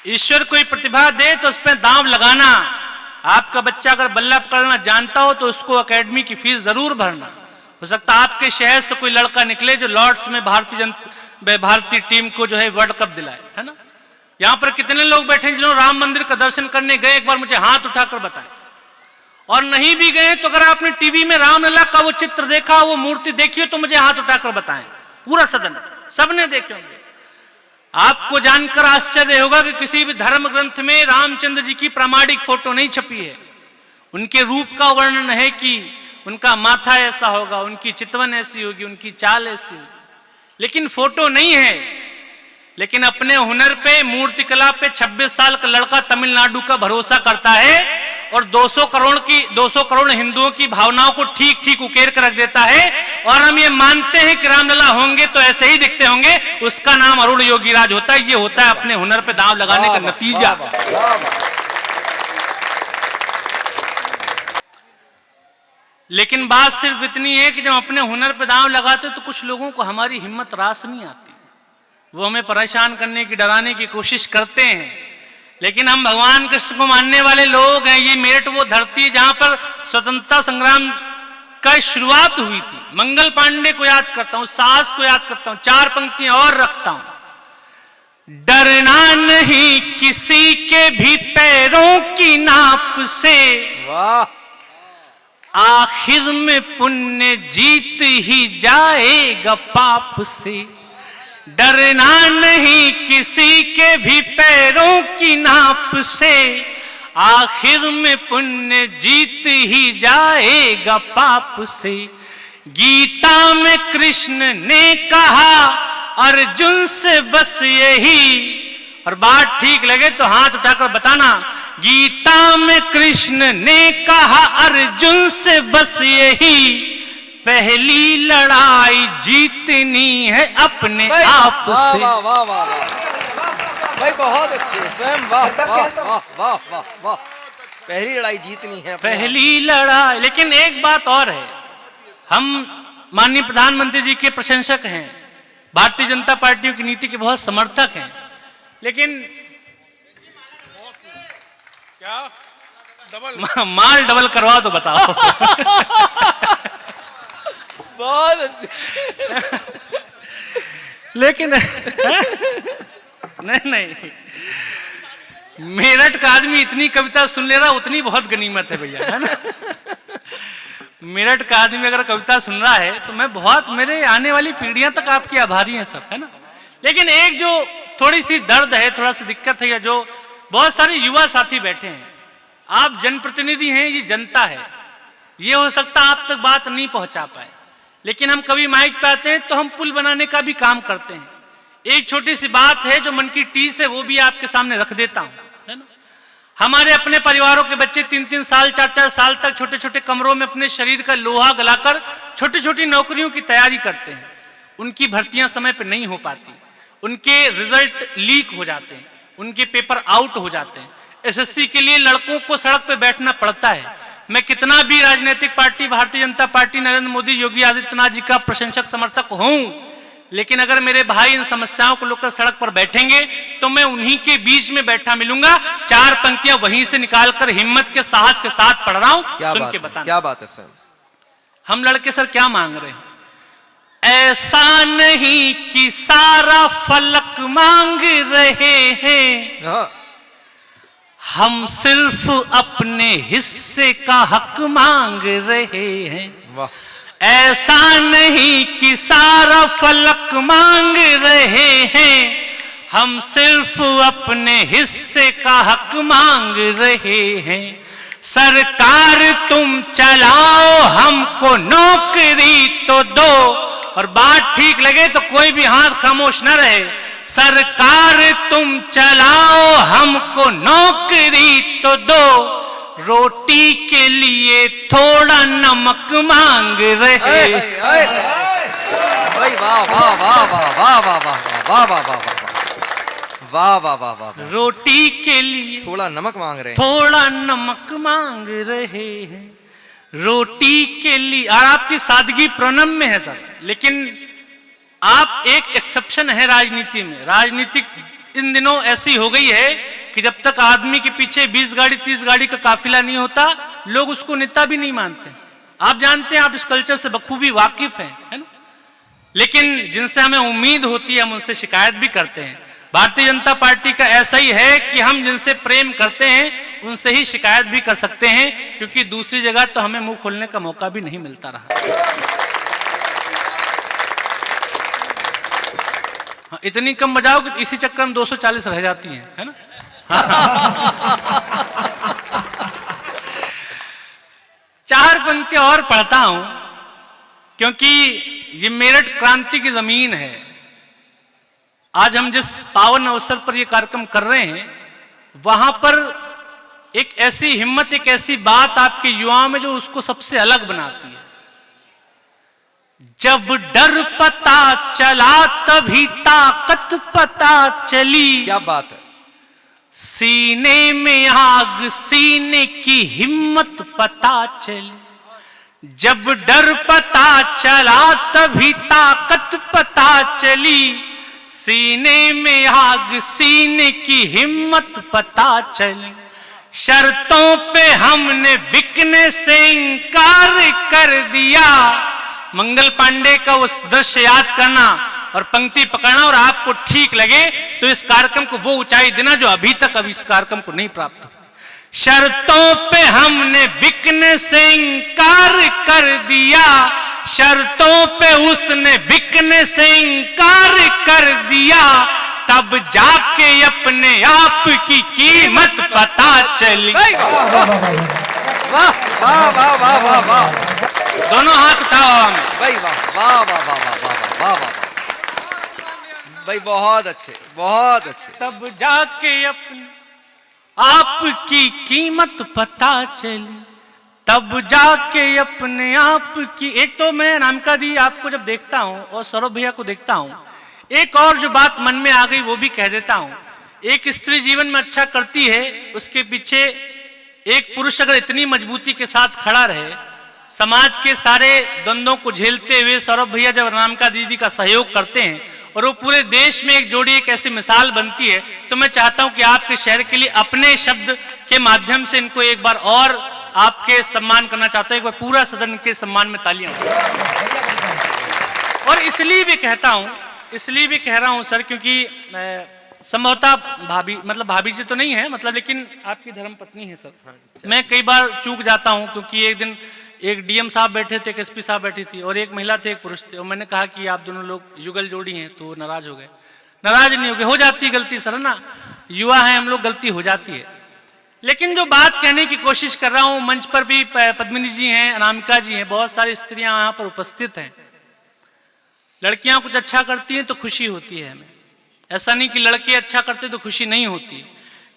ईश्वर कोई प्रतिभा दे तो उस पर दांव लगाना। आपका बच्चा अगर बल्ला पकड़ना जानता हो तो उसको एकेडमी की फीस जरूर भरना। हो सकता है आपके शहर से कोई लड़का निकले जो लॉर्ड्स में भारतीय टीम को जो है वर्ल्ड कप दिलाए, है ना। यहां पर कितने लोग बैठे हैं जिन्होंने राम मंदिर का दर्शन करने गए, एक बार मुझे हाथ उठाकर बताएं। और नहीं भी गए तो अगर आपने टीवी में रामलला का वो चित्र देखा, वो मूर्ति देखी हो तो मुझे हाथ उठाकर बताएं। पूरा सदन, सबने देखे होंगे। आपको जानकर आश्चर्य होगा कि किसी भी धर्म ग्रंथ में रामचंद्र जी की प्रामाणिक फोटो नहीं छपी है। उनके रूप का वर्णन है कि उनका माथा ऐसा होगा, उनकी चितवन ऐसी होगी, उनकी चाल ऐसी होगी, लेकिन फोटो नहीं है। लेकिन अपने हुनर पे, मूर्ति कला पे 26 साल का लड़का तमिलनाडु का भरोसा करता है और 200 करोड़ हिंदुओं की भावनाओं को ठीक ठीक उकेर कर रख देता है। और हम ये मानते हैं कि रामलला होंगे तो ऐसे ही दिखते होंगे। उसका नाम अरुण योगीराज होता है। ये होता है अपने हुनर पे दांव लगाने का नतीजा। लेकिन बात सिर्फ इतनी है कि जब अपने हुनर पे दांव लगाते तो कुछ लोगों को हमारी हिम्मत रास नहीं आती। वो हमें परेशान करने की, डराने की कोशिश करते हैं। लेकिन हम भगवान कृष्ण को मानने वाले लोग हैं। ये मेरठ वो धरती है जहां पर स्वतंत्रता संग्राम का शुरुआत हुई थी। मंगल पांडे को याद करता हूं, सास को याद करता हूं, 4 पंक्तियां और रखता हूं। डरना नहीं किसी के भी पैरों की नाप से, वाह, आखिर में पुण्य जीत ही जाएगा पाप से। डरना नहीं किसी के भी पैरों की नाप से, आखिर में पुण्य जीत ही जाएगा पाप से। गीता में कृष्ण ने कहा अर्जुन से बस यही, और बात ठीक लगे तो हाथ उठाकर बताना। गीता में कृष्ण ने कहा अर्जुन से बस यही, पहली लड़ाई जीतनी है अपने आप से। वाह वाह वाह भाई, बहुत अच्छे स्वयं, वाह वाह वाह वाह वाह वाह। पहली लड़ाई जीतनी है, पहली लड़ाई। लेकिन एक बात और है, हम माननीय प्रधानमंत्री जी के प्रशंसक हैं, भारतीय जनता पार्टी की नीति के बहुत समर्थक हैं, लेकिन क्या माल डबल करवा तो बताओ। बहुत अच्छे। लेकिन नहीं, मेरठ का आदमी इतनी कविता सुन ले रहा, उतनी बहुत गनीमत है भैया, है ना। मेरठ का आदमी अगर कविता सुन रहा है तो मैं बहुत, मेरे आने वाली पीढ़ियां तक आपकी आभारी हैं सब, है ना। लेकिन एक जो थोड़ी सी दर्द है, थोड़ा सी दिक्कत है, या जो बहुत सारे युवा साथी बैठे हैं, आप जनप्रतिनिधि हैं, ये जनता है, ये हो सकता आप तक बात नहीं पहुंचा पाए, लेकिन हम कभी माइक पे आते हैं तो हम पुल बनाने का भी काम करते हैं। एक छोटी सी बात है जो मन की टीस है, वो भी आपके सामने रख देता हूं, है ना। हमारे अपने परिवारों के बच्चे 3-3 साल, 4-4 साल तक छोटे छोटे कमरों में अपने शरीर का लोहा गलाकर छोटी छोटी नौकरियों की तैयारी करते हैं। उनकी भर्तियां समय पर नहीं हो पाती, उनके रिजल्ट लीक हो जाते हैं, उनके पेपर आउट हो जाते हैं। एसएससी के लिए लड़कों को सड़क पे बैठना पड़ता है। मैं कितना भी राजनीतिक पार्टी, भारतीय जनता पार्टी, नरेंद्र मोदी, योगी आदित्यनाथ जी का प्रशंसक समर्थक हूं, लेकिन अगर मेरे भाई इन समस्याओं को लेकर सड़क पर बैठेंगे तो मैं उन्हीं के बीच में बैठा मिलूंगा। 4 पंक्तियां वहीं से निकालकर हिम्मत के साहस के साथ पढ़ रहा हूं, सुन के बताना। क्या बात है सर। हम लड़के सर क्या मांग रहे हैं? ऐसा नहीं कि सारा फलक मांग रहे हैं, हम सिर्फ अपने हिस्से का हक मांग रहे हैं। वाह। ऐसा नहीं कि सारा फलक मांग रहे हैं, हम सिर्फ अपने हिस्से का हक मांग रहे हैं। सरकार तुम चलाओ, हमको नौकरी तो दो, और बात ठीक लगे तो कोई भी हाथ खामोश न रहे। सरकार तुम चलाओ, हमको नौकरी तो दो, रोटी के लिए थोड़ा नमक मांग रहे। भाई वाह वाह वाह वाह वाह वाह वाह वाह वाह वाह वाह वाह वाह। रोटी के लिए थोड़ा नमक मांग रहे हैं, थोड़ा नमक मांग रहे हैं, रोटी के लिए। और आपकी सादगी प्रणम में है सर, लेकिन आप एक एक्सेप्शन है राजनीति में। राजनीतिक इन दिनों ऐसी हो गई है कि जब तक आदमी के पीछे 20 गाड़ी 30 गाड़ी का काफिला नहीं होता, लोग उसको नेता भी नहीं मानते। आप जानते हैं, आप इस कल्चर से बखूबी वाकिफ हैं, है ना? लेकिन जिनसे हमें उम्मीद होती है हम उनसे शिकायत भी करते हैं। भारतीय जनता पार्टी का ऐसा ही है कि हम जिनसे प्रेम करते हैं उनसे ही शिकायत भी कर सकते हैं, क्योंकि दूसरी जगह तो हमें मुंह खोलने का मौका भी नहीं मिलता रहा। इतनी कम बजाओ कि इसी चक्कर में 240 रह जाती हैं, है ना? चार पंक्तियां और पढ़ता हूं, क्योंकि ये मेरठ क्रांति की जमीन है। आज हम जिस पावन अवसर पर ये कार्यक्रम कर रहे हैं, वहां पर एक ऐसी हिम्मत, एक ऐसी बात आपके युवाओं में जो उसको सबसे अलग बनाती है। जब डर पता चला तभी ताकत पता चली। क्या बात है। सीने में आग, सीने की हिम्मत पता चली। जब डर पता चला तभी ताकत पता चली। सीने में आग, सीने की हिम्मत पता चली। शर्तों पे हमने बिकने से इनकार कर दिया। मंगल पांडे का वो दृश्य याद करना और पंक्ति पकड़ना, और आपको ठीक लगे तो इस कार्यक्रम को वो ऊंचाई देना जो अभी तक इस कार्यक्रम को नहीं प्राप्त हुई। शर्तों पे हमने बिकने से इनकार कर दिया। शर्तों पे उसने बिकने से इनकार कर दिया। तब जाके अपने आप की कीमत पता चली। वाह वाह वाह वाह वाह वाह। दोनों हाथ उठाओ भाई, वाह वाह वाह वाह वाह वाह वाह वाह भाई, बहुत अच्छे, बहुत अच्छे। तब जाके अपने आपकी कीमत पता चली। तब जाके अपने आप की। एक तो मैं अनामिका दी आपको जब देखता हूं और सौरभ भैया को देखता हूं, एक और जो बात मन में आ गई वो भी कह देता हूं। एक स्त्री जीवन में अच्छा करती है, उसके पीछे एक पुरुष अगर इतनी मजबूती के साथ खड़ा रहे, समाज के सारे द्वंद्वों को झेलते हुए सौरभ भैया जब अनामिका दीदी का सहयोग करते हैं और वो पूरे देश में एक जोड़ी एक ऐसी मिसाल बनती है, तो मैं चाहता हूं कि आपके शहर के लिए अपने शब्द के माध्यम से इनको एक बार और आपके सम्मान करना चाहता हूं। एक बार पूरा सदन के सम्मान में तालियां। और इसलिए भी कहता हूं, इसलिए भी कह रहा हूं सर, क्योंकि संभवतः भाभी जी तो नहीं है, मतलब लेकिन आपकी धर्म पत्नी है सर। मैं कई बार चूक जाता हूं, क्योंकि एक दिन एक डीएम साहब बैठे थे, एक एसपी साहब बैठी थी, और एक महिला थे, एक पुरुष थे, और मैंने कहा कि आप दोनों लोग युगल जोड़ी हैं, तो नाराज हो गए। नाराज नहीं हो गए, हो जाती है गलती सर ना, युवा है हम लोग, गलती हो जाती है। लेकिन जो बात कहने की कोशिश कर रहा हूं, मंच पर भी पद्मिनी जी हैं, अनामिका जी हैं, बहुत सारी स्त्रियां यहाँ पर उपस्थित हैं। लड़कियां कुछ अच्छा करती हैं तो खुशी होती है हमें, ऐसा नहीं कि लड़के अच्छा करते तो खुशी नहीं होती।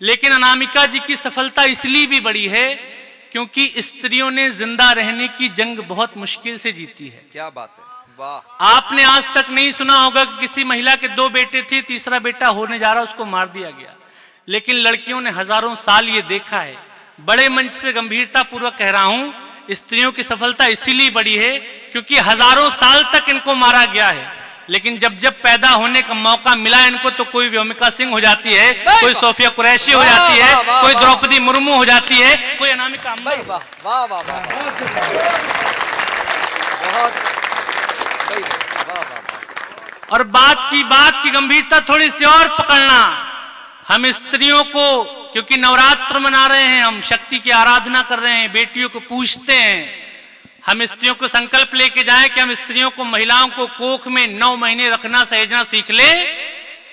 लेकिन अनामिका जी की सफलता इसलिए भी बड़ी है क्योंकि स्त्रियों ने जिंदा रहने की जंग बहुत मुश्किल से जीती है। क्या बात है, वाह। आपने आज तक नहीं सुना होगा कि किसी महिला के 2 बेटे थे, तीसरा बेटा होने जा रहा, उसको मार दिया गया। लेकिन लड़कियों ने हजारों साल ये देखा है। बड़े मंच से गंभीरता पूर्वक कह रहा हूं, स्त्रियों की सफलता इसीलिए बड़ी है क्योंकि हजारों साल तक इनको मारा गया है, लेकिन जब जब पैदा होने का मौका मिला इनको, तो कोई व्योमिका सिंह हो जाती है, कोई सोफिया कुरैशी हो जाती है, कोई द्रौपदी मुर्मू हो जाती है, कोई अनामिका अम्मा। वाह वाह वाह वाह, बहुत। और बात की गंभीरता थोड़ी सी और पकड़ना। हम स्त्रियों को, क्योंकि नवरात्र मना रहे हैं, हम शक्ति की आराधना कर रहे हैं, बेटियों को पूजते हैं, हम स्त्रियों को संकल्प लेके जाएं कि हम स्त्रियों को, महिलाओं को कोख में 9 महीने रखना सहेजना सीख ले,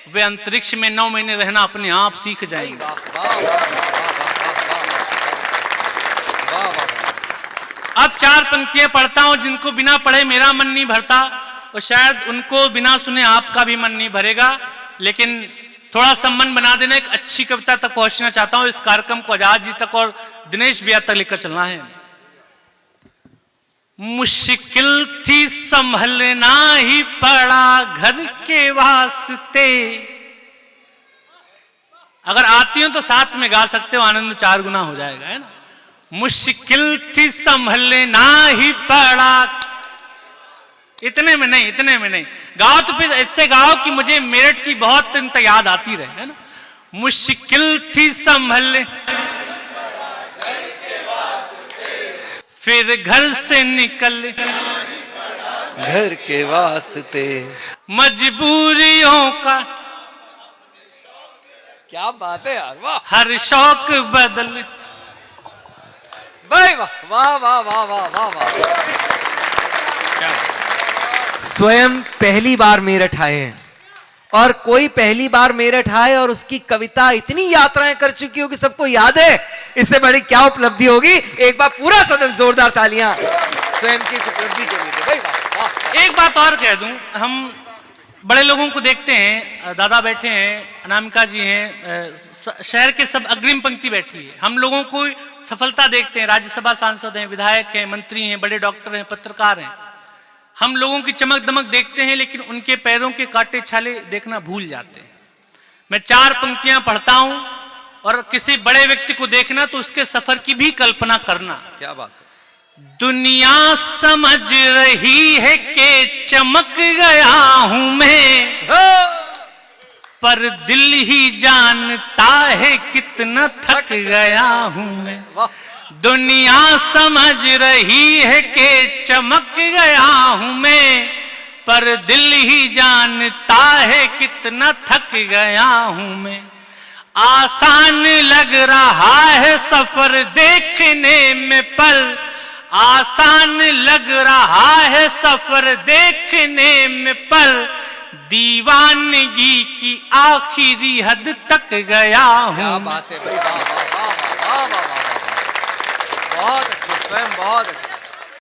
वे अंतरिक्ष में 9 महीने रहना अपने आप सीख जाएंगे। अब 4 पंक्तियां पढ़ता हूं जिनको बिना पढ़े मेरा मन नहीं भरता, और शायद उनको बिना सुने आपका भी मन नहीं भरेगा, लेकिन थोड़ा संबंध बना देना। एक अच्छी कविता तक पहुंचना चाहता हूं, इस कार्यक्रम को आजाद जी तक और दिनेश भैया तक लेकर चलना है। मुश्किल थी संभलना ही पड़ा घर के वास्ते। अगर आती हो तो साथ में गा सकते हो, आनंद 4 गुना हो जाएगा, है ना। मुश्किल थी संभलना ही पड़ा इतने में नहीं, इतने में नहीं। गाओ तो फिर ऐसे गाओ कि मुझे मेरठ की बहुत याद आती रहे, है ना। मुश्किल थी संभल फिर घर से निकल, घर के वास्ते मजबूरियों का क्या बात है यार, वाह। हर शौक बदल। भाई वाह वाह वाह वाह वाह वाह वाह। स्वयं पहली बार मेरठ आए हैं, और कोई पहली बार मेरठ आए और उसकी कविता इतनी यात्राएं कर चुकी हो कि सबको याद है, इससे बड़ी क्या उपलब्धि होगी। एक बार पूरा सदन जोरदार तालियां स्वयं की इस उपलब्धि के लिए। भाई वाह वाह। एक बात और कह दूं, हम बड़े लोगों को देखते हैं, दादा बैठे हैं, अनामिका जी हैं, शहर के सब अग्रिम पंक्ति बैठी है। हम लोगों को सफलता देखते हैं, राज्यसभा सांसद हैं, विधायक हैं, मंत्री हैं, बड़े डॉक्टर हैं, पत्रकार हैं। हम लोगों की चमक दमक देखते हैं, लेकिन उनके पैरों के कांटे छाले देखना भूल जाते हैं। मैं 4 पंक्तियां पढ़ता हूं, और किसी बड़े व्यक्ति को देखना तो उसके सफर की भी कल्पना करना। क्या बात है। दुनिया समझ रही है कि चमक गया हूं मैं, पर दिल ही जानता है कितना थक गया हूं मैं। दुनिया समझ रही है कि चमक गया हूं मैं, पर दिल ही जानता है कितना थक गया हूं मैं। आसान लग रहा है सफर देखने में, पर आसान लग रहा है सफर देखने में, पर दीवानगी की आखिरी हद तक गया हूं। क्या बात है भाई, वाह वाह वाह वाह वाह वाह। बहुत अच्छे, स्वयं बहुत अच्छे।